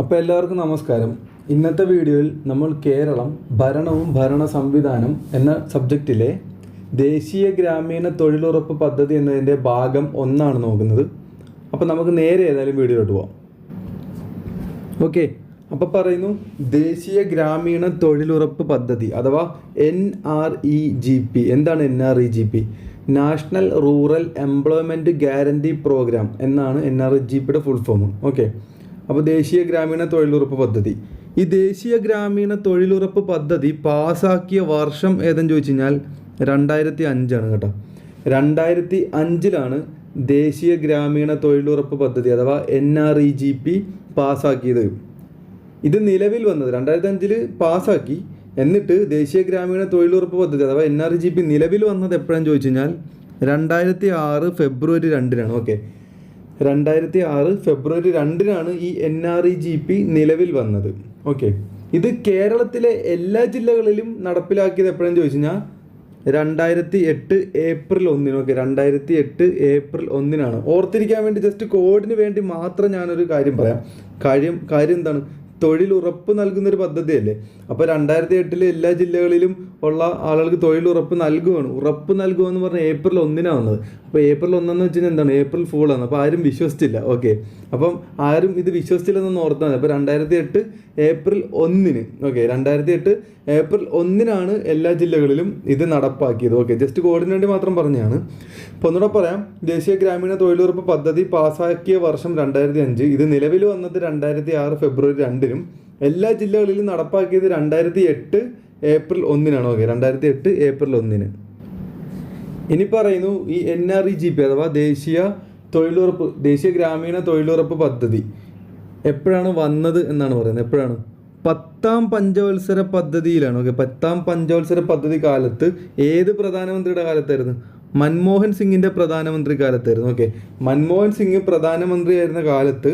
അപ്പോൾ എല്ലാവർക്കും നമസ്കാരം. ഇന്നത്തെ വീഡിയോയിൽ നമ്മൾ കേരളം ഭരണവും ഭരണ സംവിധാനം എന്ന സബ്ജക്റ്റിലെ ദേശീയ ഗ്രാമീണ തൊഴിലുറപ്പ് പദ്ധതി എന്നതിൻ്റെ ഭാഗം 1 നോക്കുന്നത്. അപ്പോൾ നമുക്ക് നേരെ ഏതായാലും വീഡിയോയിലോട്ട് പോവാം. ഓക്കെ, അപ്പോൾ പറയുന്നു ദേശീയ ഗ്രാമീണ തൊഴിലുറപ്പ് പദ്ധതി അഥവാ NREGP. എന്താണ് NREGP? National rural employment guarantee programme എന്നാണ് NREGPയുടെ ഫുൾ ഫോം. ഓക്കെ, അപ്പോൾ ദേശീയ ഗ്രാമീണ തൊഴിലുറപ്പ് പദ്ധതി. ഈ ദേശീയ ഗ്രാമീണ തൊഴിലുറപ്പ് പദ്ധതി പാസ്സാക്കിയ വർഷം ഏതെന്ന് ചോദിച്ചു കഴിഞ്ഞാൽ 2005 കേട്ടോ. 2005 ദേശീയ ഗ്രാമീണ തൊഴിലുറപ്പ് പദ്ധതി അഥവാ NREGP പാസ്സാക്കിയത്. ഇത് നിലവിൽ വന്നത് 2005 പാസ്സാക്കി. എന്നിട്ട് ദേശീയ ഗ്രാമീണ തൊഴിലുറപ്പ് പദ്ധതി അഥവാ NREGP നിലവിൽ വന്നത് എപ്പോഴാണെന്ന് ചോദിച്ചു കഴിഞ്ഞാൽ 2006 ഫെബ്രുവരി 2. ഓക്കെ, 2006 ഫെബ്രുവരി 2 ഈ NREGP നിലവിൽ വന്നത്. ഓക്കെ, ഇത് കേരളത്തിലെ എല്ലാ ജില്ലകളിലും നടപ്പിലാക്കിയത് എപ്പോഴാണെന്ന് ചോദിച്ചു കഴിഞ്ഞാൽ 2008 ഏപ്രിൽ 1. Okay, 2008 April 1. ഓർത്തിരിക്കാൻ വേണ്ടി ജസ്റ്റ് കോഡിന് വേണ്ടി മാത്രം ഞാനൊരു കാര്യം പറയാം. കാര്യം എന്താണ്? തൊഴിലുറപ്പ് നൽകുന്നൊരു പദ്ധതിയല്ലേ. അപ്പോൾ 2008 എല്ലാ ജില്ലകളിലും ഉള്ള ആളുകൾക്ക് തൊഴിലുറപ്പ് നൽകുമെന്ന് പറഞ്ഞാൽ ഏപ്രിൽ 1 വന്നത്. അപ്പോൾ ഏപ്രിൽ 1 വെച്ച് കഴിഞ്ഞാൽ എന്താണ്? ഏപ്രിൽ ഫൂളാണ്. അപ്പോൾ ആരും വിശ്വസിച്ചില്ല. ഓക്കെ, അപ്പം ആരും ഇത് വിശ്വസിച്ചില്ലെന്ന് ഓർത്താൽ മതി. അപ്പോൾ 2008 ഏപ്രിൽ 1. ഓക്കെ, 2008 ഏപ്രിൽ 1 എല്ലാ ജില്ലകളിലും ഇത് നടപ്പാക്കിയത്. ഓക്കെ, ജസ്റ്റ് കോഡിന് വേണ്ടി മാത്രം പറഞ്ഞതാണ്. അപ്പോൾ ഒന്നുകൂടെ പറയാം. ദേശീയ ഗ്രാമീണ തൊഴിലുറപ്പ് പദ്ധതി പാസ്സാക്കിയ വർഷം 2005. ഇത് നിലവിൽ വന്നത് 2006 ഫെബ്രുവരി 2. എല്ലാ ജില്ലകളിലും നടപ്പാക്കിയത് 2008 ഏപ്രിൽ 1. Okay, 2008 April 1. ഇനി പറയുന്നു ഈ NREGP അഥവാ ദേശീയ ഗ്രാമീണ തൊഴിലുറപ്പ് പദ്ധതി എപ്പോഴാണ് വന്നത് എന്നാണ് പറയുന്നത്. എപ്പോഴാണ്? 10ാം പഞ്ചവത്സര പദ്ധതിയിലാണ്. ഓക്കെ, 10ാം പഞ്ചവത്സര പദ്ധതി കാലത്ത് ഏത് പ്രധാനമന്ത്രിയുടെ കാലത്തായിരുന്നു? മൻമോഹൻ സിംഗിൻ്റെ പ്രധാനമന്ത്രി കാലത്തായിരുന്നു. ഓക്കെ, മൻമോഹൻ സിംഗ് പ്രധാനമന്ത്രി ആയിരുന്ന കാലത്ത്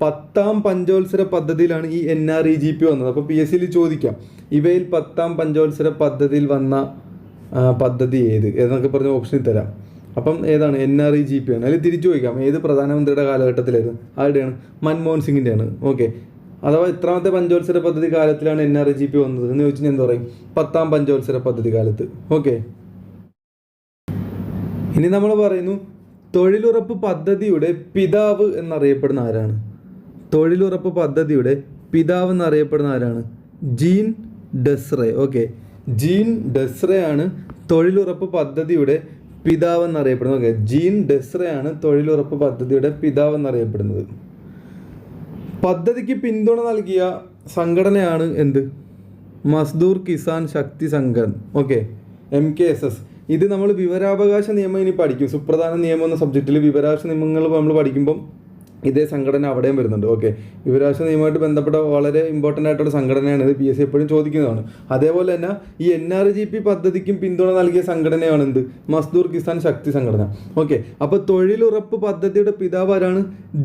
10ാം പഞ്ചവത്സര പദ്ധതിയിലാണ് ഈ NREGP വന്നത്. അപ്പോൾ PSCയിൽ ചോദിക്കാം, ഇവയിൽ 10ാം പഞ്ചവത്സര പദ്ധതിയിൽ വന്ന പദ്ധതി ഏതെന്നൊക്കെ പറഞ്ഞ ഓപ്ഷനിൽ തരാം. അപ്പം ഏതാണ്? NREGP ആണ്. അതിൽ തിരിച്ചു ചോദിക്കാം, ഏത് പ്രധാനമന്ത്രിയുടെ കാലഘട്ടത്തിലായിരുന്നു? ആരുടെയാണ്? മൻമോഹൻ സിംഗിൻ്റെയാണ്. ഓക്കെ, അഥവാ എത്രാമത്തെ പഞ്ചവത്സര പദ്ധതി കാലത്തിലാണ് NREGP വന്നത് എന്ന് ചോദിച്ചാൽ എന്ത് പറയും? 10ാം പഞ്ചവത്സര പദ്ധതി കാലത്ത്. ഓക്കെ, ഇനി നമ്മൾ പറയുന്നു തൊഴിലുറപ്പ് പദ്ധതിയുടെ പിതാവ് എന്നറിയപ്പെടുന്ന ആരാണ്? തൊഴിലുറപ്പ് പദ്ധതിയുടെ പിതാവ് എന്നറിയപ്പെടുന്ന ആരാണ്? ജീൻ ഡെസ്റെ. ഓക്കെ, ജീൻ ഡെസ്റെ ആണ് തൊഴിലുറപ്പ് പദ്ധതിയുടെ പിതാവ് എന്നറിയപ്പെടുന്നത്. ഓക്കെ, ജീൻ ഡെസ്റെ ആണ് തൊഴിലുറപ്പ് പദ്ധതിയുടെ പിതാവ് എന്നറിയപ്പെടുന്നത്. പദ്ധതിക്ക് പിന്തുണ നൽകിയ സംഘടനയാണ് എന്ത്? മസ്ദൂർ കിസാൻ ശക്തി സംഘം. Okay, MKSS. ഇത് നമ്മൾ വിവരാവകാശ നിയമം ഇനി പഠിക്കും. സുപ്രധാന നിയമം എന്ന സബ്ജക്റ്റിൽ വിവരാവകാശ നിയമങ്ങൾ നമ്മൾ പഠിക്കുമ്പം ഇതേ സംഘടന അവിടെയും വരുന്നുണ്ട്. ഓക്കെ, വിവരാവകാശ നിയമമായിട്ട് ബന്ധപ്പെട്ട വളരെ ഇമ്പോർട്ടൻ്റ് ആയിട്ടുള്ള സംഘടനയാണ് ഇത്. PSC എപ്പോഴും ചോദിക്കുന്നതാണ്. അതേപോലെ തന്നെ ഈ NREGP പദ്ധതിക്കും പിന്തുണ നൽകിയ സംഘടനയാണ് എന്ത്? മസ്ദൂർ കിസാൻ ശക്തി സംഘടന. ഓക്കെ, അപ്പോൾ തൊഴിലുറപ്പ് പദ്ധതിയുടെ പിതാവ് ആരാണ്?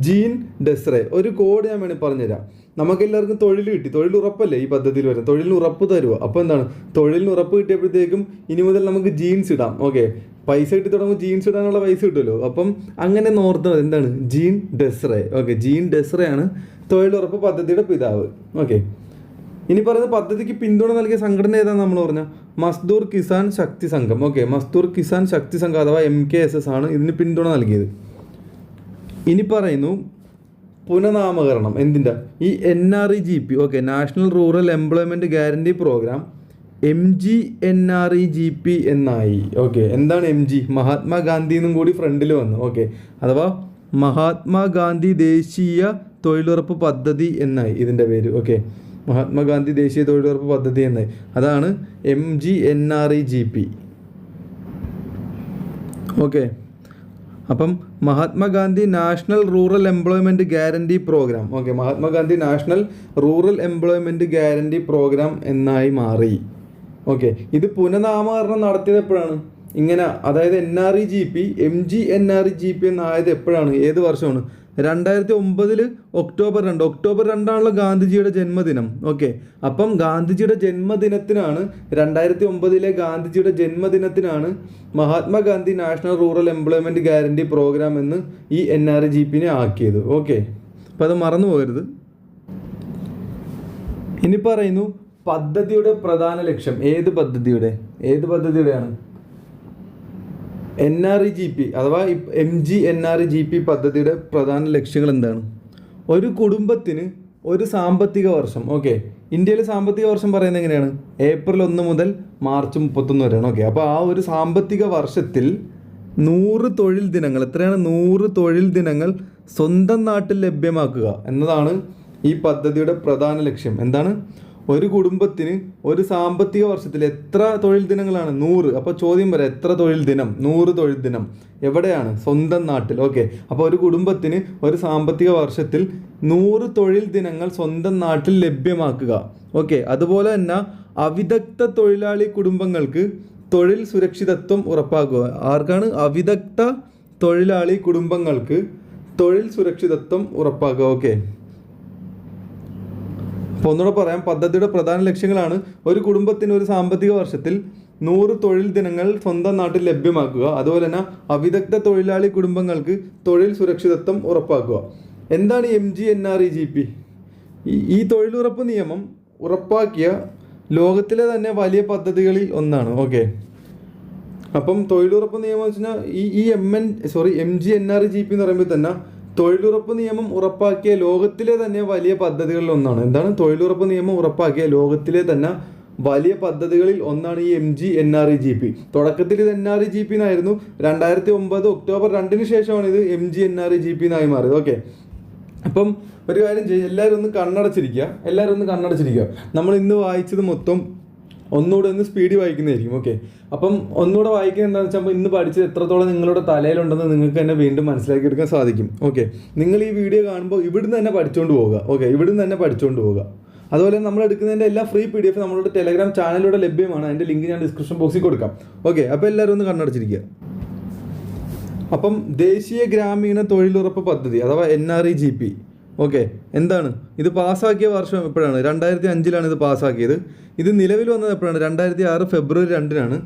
ജീൻ ഡെസ്റെ. ഒരു കോഡ് ഞാൻ വേണമെങ്കിൽ പറഞ്ഞുതരാം. നമുക്കെല്ലാവർക്കും തൊഴിൽ കിട്ടി. തൊഴിലുറപ്പല്ലേ ഈ പദ്ധതിയിൽ വരുന്നത്? തൊഴിലിന് ഉറപ്പ് തരുമോ? അപ്പോൾ എന്താണ്? തൊഴിലിന് ഉറപ്പ് കിട്ടിയപ്പോഴത്തേക്കും ഇനി മുതൽ നമുക്ക് ജീൻസ് ഇടാം. ഓക്കെ, പൈസ കിട്ടി തുടങ്ങുമ്പോൾ ജീൻസ് ഇടാനുള്ള പൈസ കിട്ടുമല്ലോ. അപ്പം അങ്ങനെ നോർത്ത് എന്താണ്? ജീൻ ഡെസ്റെ. ഓക്കെ, ജീൻ ഡെസ്റെ ആണ് തൊഴിലുറപ്പ് പദ്ധതിയുടെ പിതാവ്. ഓക്കെ, ഇനി പറയുന്ന പദ്ധതിക്ക് പിന്തുണ നൽകിയ സംഘടന ഏതാണെന്ന് നമ്മൾ പറഞ്ഞാൽ മസ്ദൂർ കിസാൻ ശക്തി സംഘം. ഓക്കെ, മസ്ദൂർ കിസാൻ ശക്തി സംഘം അഥവാ MKSS ആണ് ഇതിന് പിന്തുണ നൽകിയത്. ഇനി പറയുന്നു പുനഃനാമകരണം എന്തിൻ്റെ? ഈ NREGP. Okay, national rural employment guarantee programme MGNREGP എന്നായി. ഓക്കെ, എന്താണ് MG? മഹാത്മാഗാന്ധി എന്നും കൂടി ഫ്രണ്ടിൽ വന്നു. ഓക്കെ, അഥവാ മഹാത്മാഗാന്ധി ദേശീയ തൊഴിലുറപ്പ് പദ്ധതി എന്നായി ഇതിൻ്റെ പേര്. ഓക്കെ, മഹാത്മാഗാന്ധി ദേശീയ തൊഴിലുറപ്പ് പദ്ധതി എന്നായി. അതാണ് MGNREGP. ഓക്കെ, അപ്പം Mahatma Gandhi national rural employment guarantee programme. Okay, Mahatma Gandhi national rural employment guarantee programme എന്നായി മാറി. ഓക്കെ, ഇത് പുനഃനാമകരണം നടത്തിയത് എപ്പോഴാണ്? ഇങ്ങനെ, അതായത് NREGP MGNREGP എന്നായത് എപ്പോഴാണ്? ഏത് വർഷമാണ്? 2009 ഒക്ടോബർ 2. ഒക്ടോബർ 2 ഗാന്ധിജിയുടെ ജന്മദിനം. ഓക്കെ, അപ്പം ഗാന്ധിജിയുടെ ജന്മദിനത്തിനാണ് 2009 ഗാന്ധിജിയുടെ ജന്മദിനത്തിനാണ് Mahatma Gandhi national rural employment guarantee programme എന്ന് ഈ NREGP ആക്കിയത്. ഓക്കെ, അപ്പോൾ അത് മറന്നു പോകരുത്. ഇനി പറയുന്നു പദ്ധതിയുടെ പ്രധാന ലക്ഷ്യം. ഏത് പദ്ധതിയുടെയാണ്? NREGP അഥവാ MGNREGP പദ്ധതിയുടെ പ്രധാന ലക്ഷ്യങ്ങൾ എന്താണ്? ഒരു കുടുംബത്തിന് ഒരു സാമ്പത്തിക വർഷം, ഓക്കെ, ഇന്ത്യയിലെ സാമ്പത്തിക വർഷം പറയുന്നത് എങ്ങനെയാണ്? ഏപ്രിൽ 1 മുതൽ മാർച്ച് 31 വരെയാണ്. ഓക്കെ, അപ്പോൾ ആ ഒരു സാമ്പത്തിക വർഷത്തിൽ 100 തൊഴിൽ ദിനങ്ങൾ, എത്രയാണ്? 100 തൊഴിൽ ദിനങ്ങൾ സ്വന്തം നാട്ടിൽ ലഭ്യമാക്കുക എന്നതാണ് ഈ പദ്ധതിയുടെ പ്രധാന ലക്ഷ്യം. എന്താണ്? ഒരു കുടുംബത്തിന് ഒരു സാമ്പത്തിക വർഷത്തിൽ എത്ര തൊഴിൽ ദിനങ്ങളാണ്? 100. അപ്പോൾ ചോദ്യം വരാം, എത്ര തൊഴിൽ ദിനം? 100 തൊഴിൽ ദിനം. എവിടെയാണ്? സ്വന്തം നാട്ടിൽ. ഓക്കെ, അപ്പോൾ ഒരു കുടുംബത്തിന് ഒരു സാമ്പത്തിക വർഷത്തിൽ 100 തൊഴിൽ ദിനങ്ങൾ സ്വന്തം നാട്ടിൽ ലഭ്യമാക്കുക. ഓക്കെ, അതുപോലെ തന്നെ അവിദഗ്ധ തൊഴിലാളി കുടുംബങ്ങൾക്ക് തൊഴിൽ സുരക്ഷിതത്വം ഉറപ്പാക്കുക. ആർക്കാണ്? അവിദഗ്ധ തൊഴിലാളി കുടുംബങ്ങൾക്ക് തൊഴിൽ സുരക്ഷിതത്വം ഉറപ്പാക്കുക. ഓക്കെ, അപ്പോൾ ഒന്നുകൂടെ പറയാം, പദ്ധതിയുടെ പ്രധാന ലക്ഷ്യങ്ങളാണ് ഒരു കുടുംബത്തിന് ഒരു സാമ്പത്തിക വർഷത്തിൽ 100 തൊഴിൽ ദിനങ്ങൾ സ്വന്തം നാട്ടിൽ ലഭ്യമാക്കുക, അതുപോലെ തന്നെ അവിദഗ്ധ തൊഴിലാളി കുടുംബങ്ങൾക്ക് തൊഴിൽ സുരക്ഷിതത്വം ഉറപ്പാക്കുക. എന്താണ് MGNREGP? ഈ തൊഴിലുറപ്പ് നിയമം ഉറപ്പാക്കിയ ലോകത്തിലെ തന്നെ വലിയ പദ്ധതികളിൽ ഒന്നാണ്. ഓക്കെ, അപ്പം തൊഴിലുറപ്പ് നിയമം എന്ന് വെച്ചാൽ MGNREGP എന്ന് പറയുമ്പോൾ തന്നെ തൊഴിലുറപ്പ് നിയമം ഉറപ്പാക്കിയ ലോകത്തിലെ തന്നെ വലിയ പദ്ധതികളിൽ ഒന്നാണ്. എന്താണ്? തൊഴിലുറപ്പ് നിയമം ഉറപ്പാക്കിയ ലോകത്തിലെ തന്നെ വലിയ പദ്ധതികളിൽ ഒന്നാണ് ഈ MGNREGP. തുടക്കത്തിൽ ഇത് NREGP എന്നായിരുന്നു. 2009 ഒക്ടോബർ 2 ശേഷമാണ് ഇത് MGNREGP എന്നായി മാറിയത്. ഓക്കെ, അപ്പം ഒരു കാര്യം ചെയ്യും, എല്ലാവരും ഒന്ന് കണ്ണടച്ചിരിക്കുക. നമ്മൾ ഇന്ന് വായിച്ചത് മൊത്തം ഒന്നുകൂടെ ഒന്ന് സ്പീഡിൽ വായിക്കുന്നതായിരിക്കും. ഓക്കെ, അപ്പം ഒന്നുകൂടെ വായിക്കുന്നത് എന്താണെന്ന് വെച്ചാൽ ഇന്ന് പഠിച്ചത് എത്രത്തോളം നിങ്ങളുടെ തലയിലുണ്ടെന്ന് നിങ്ങൾക്ക് തന്നെ വീണ്ടും മനസ്സിലാക്കി എടുക്കാൻ സാധിക്കും. ഓക്കെ, നിങ്ങൾ ഈ വീഡിയോ കാണുമ്പോൾ ഇവിടുന്ന് തന്നെ പഠിച്ചുകൊണ്ട് പോവുക. അതുപോലെ നമ്മൾ എടുക്കുന്നതിൻ്റെ എല്ലാ ഫ്രീ PDF നമ്മളുടെ ടെലഗ്രാം ചാനലിലൂടെ ലഭ്യമാണ്. അതിൻ്റെ ലിങ്ക് ഞാൻ ഡിസ്ക്രിപ്ഷൻ ബോക്സിൽ കൊടുക്കാം. ഓക്കെ, അപ്പോൾ എല്ലാവരും ഒന്ന് കണ്ണടച്ചിരിക്കുക. അപ്പം ദേശീയ ഗ്രാമീണ തൊഴിലുറപ്പ് പദ്ധതി അഥവാ NREGP. ഓക്കെ, എന്താണ്? ഇത് പാസ്സാക്കിയ വർഷം എപ്പോഴാണ്? 2005 ഇത് പാസ്സാക്കിയത്. ഇത് നിലവിൽ വന്നത് എപ്പോഴാണ്? 2006 ഫെബ്രുവരി 2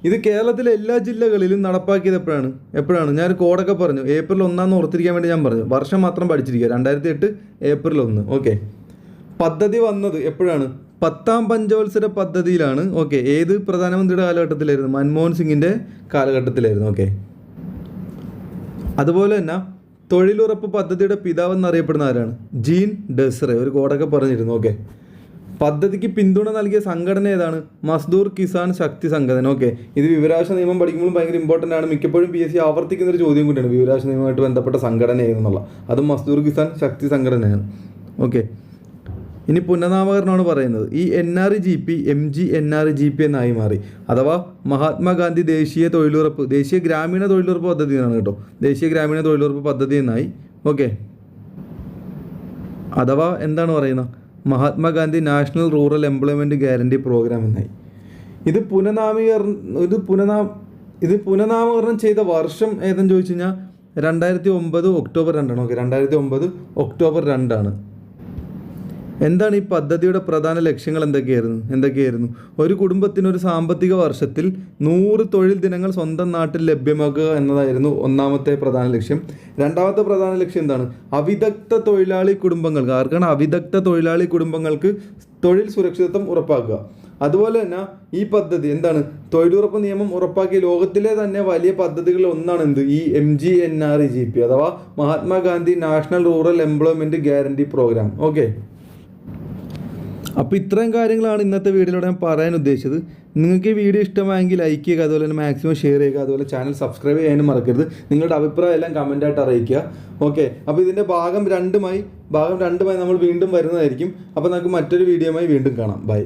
ഇത് കേരളത്തിലെ എല്ലാ ജില്ലകളിലും നടപ്പാക്കിയത് എപ്പോഴാണ്? ഞാൻ കോഡൊക്കെ പറഞ്ഞു, ഏപ്രിൽ 1 ഓർത്തിരിക്കാൻ വേണ്ടി ഞാൻ പറഞ്ഞു. വർഷം മാത്രം പഠിച്ചിരിക്കുക, 2008 ഏപ്രിൽ 1. ഓക്കെ, പദ്ധതി വന്നത് എപ്പോഴാണ്? 10ാം പഞ്ചവത്സര പദ്ധതിയിലാണ്. ഓക്കെ, ഏത് പ്രധാനമന്ത്രിയുടെ കാലഘട്ടത്തിലായിരുന്നു? മൻമോഹൻ സിംഗിൻ്റെ കാലഘട്ടത്തിലായിരുന്നു. ഓക്കെ, അതുപോലെ തന്നെ തൊഴിലുറപ്പ് പദ്ധതിയുടെ പിതാവ് എന്നറിയപ്പെടുന്ന ആരാണ്? ജീൻ ഡെസ്റെ. ഒരു കോഡൊക്കെ പറഞ്ഞിരുന്നു. ഓക്കെ, പദ്ധതിക്ക് പിന്തുണ നൽകിയ സംഘടന ഏതാണ്? മസ്ദൂർ കിസാൻ ശക്തി സംഘടന. ഓക്കെ, ഇത് വിവരാവകാശ നിയമം പഠിക്കുമ്പോൾ ഭയങ്കര ഇമ്പോർട്ടൻ്റ് ആണ്. മിക്കപ്പോഴും PSC ആവർത്തിക്കുന്ന ഒരു ചോദ്യം കൂടിയാണ് വിവരാവകാശ നിയമമായിട്ട് ബന്ധപ്പെട്ട സംഘടന ഏതെന്നുള്ള. അതും മസ്ദൂർ കിസാൻ ശക്തി സംഘടനയാണ്. ഓക്കെ, ഇനി പുനഃനാമകരണമാണ് പറയുന്നത്. ഈ NREGP MGNREGP എന്നായി മാറി. അഥവാ മഹാത്മാഗാന്ധി ദേശീയ ഗ്രാമീണ തൊഴിലുറപ്പ് പദ്ധതി എന്നാണ് കേട്ടോ. ദേശീയ ഗ്രാമീണ തൊഴിലുറപ്പ് പദ്ധതി എന്നായി. ഓക്കെ, അഥവാ എന്താണ് പറയുന്നത്? Mahatma Gandhi national rural employment guarantee programme എന്നായി. ഇത് പുനഃനാമകരണം ചെയ്ത വർഷം ഏതെന്ന് ചോദിച്ചു കഴിഞ്ഞാൽ 2009 ഒക്ടോബർ 2. Okay, 2009 October 2. എന്താണ് ഈ പദ്ധതിയുടെ പ്രധാന ലക്ഷ്യങ്ങൾ? എന്തൊക്കെയായിരുന്നു? ഒരു കുടുംബത്തിന് ഒരു സാമ്പത്തിക വർഷത്തിൽ 100 തൊഴിൽ ദിനങ്ങൾ സ്വന്തം നാട്ടിൽ ലഭ്യമാക്കുക എന്നതായിരുന്നു ഒന്നാമത്തെ പ്രധാന ലക്ഷ്യം. രണ്ടാമത്തെ പ്രധാന ലക്ഷ്യം എന്താണ്? അവിദഗ്ധ തൊഴിലാളി കുടുംബങ്ങൾക്ക്. ആർക്കാണ്? അവിദഗ്ധ തൊഴിലാളി കുടുംബങ്ങൾക്ക് തൊഴിൽ സുരക്ഷിതത്വം ഉറപ്പാക്കുക. അതുപോലെ തന്നെ ഈ പദ്ധതി എന്താണ്? തൊഴിലുറപ്പ് നിയമം ഉറപ്പാക്കിയ ലോകത്തിലെ തന്നെ വലിയ പദ്ധതികളിൽ ഒന്നാണ് ഈ MGNREGP അഥവാ Mahatma Gandhi national rural employment guarantee programme. Okay, അപ്പോൾ ഇത്രയും കാര്യങ്ങളാണ് ഇന്നത്തെ വീഡിയോയിലൂടെ ഞാൻ പറയാൻ ഉദ്ദേശിച്ചത്. നിങ്ങൾക്ക് ഈ വീഡിയോ ഇഷ്ടമായെങ്കിൽ ലൈക്ക് ചെയ്യുക, അതുപോലെ തന്നെ മാക്സിമം ഷെയർ ചെയ്യുക, അതുപോലെ ചാനൽ സബ്സ്ക്രൈബ് ചെയ്യാനും മറക്കരുത്. നിങ്ങളുടെ അഭിപ്രായം എല്ലാം കമൻറ്റായിട്ട് അറിയിക്കുക. ഓക്കെ, അപ്പോൾ ഇതിൻ്റെ ഭാഗം 2 നമ്മൾ വീണ്ടും വരുന്നതായിരിക്കും. അപ്പോൾ നമുക്ക് മറ്റൊരു വീഡിയോയുമായി വീണ്ടും കാണാം. ബൈ.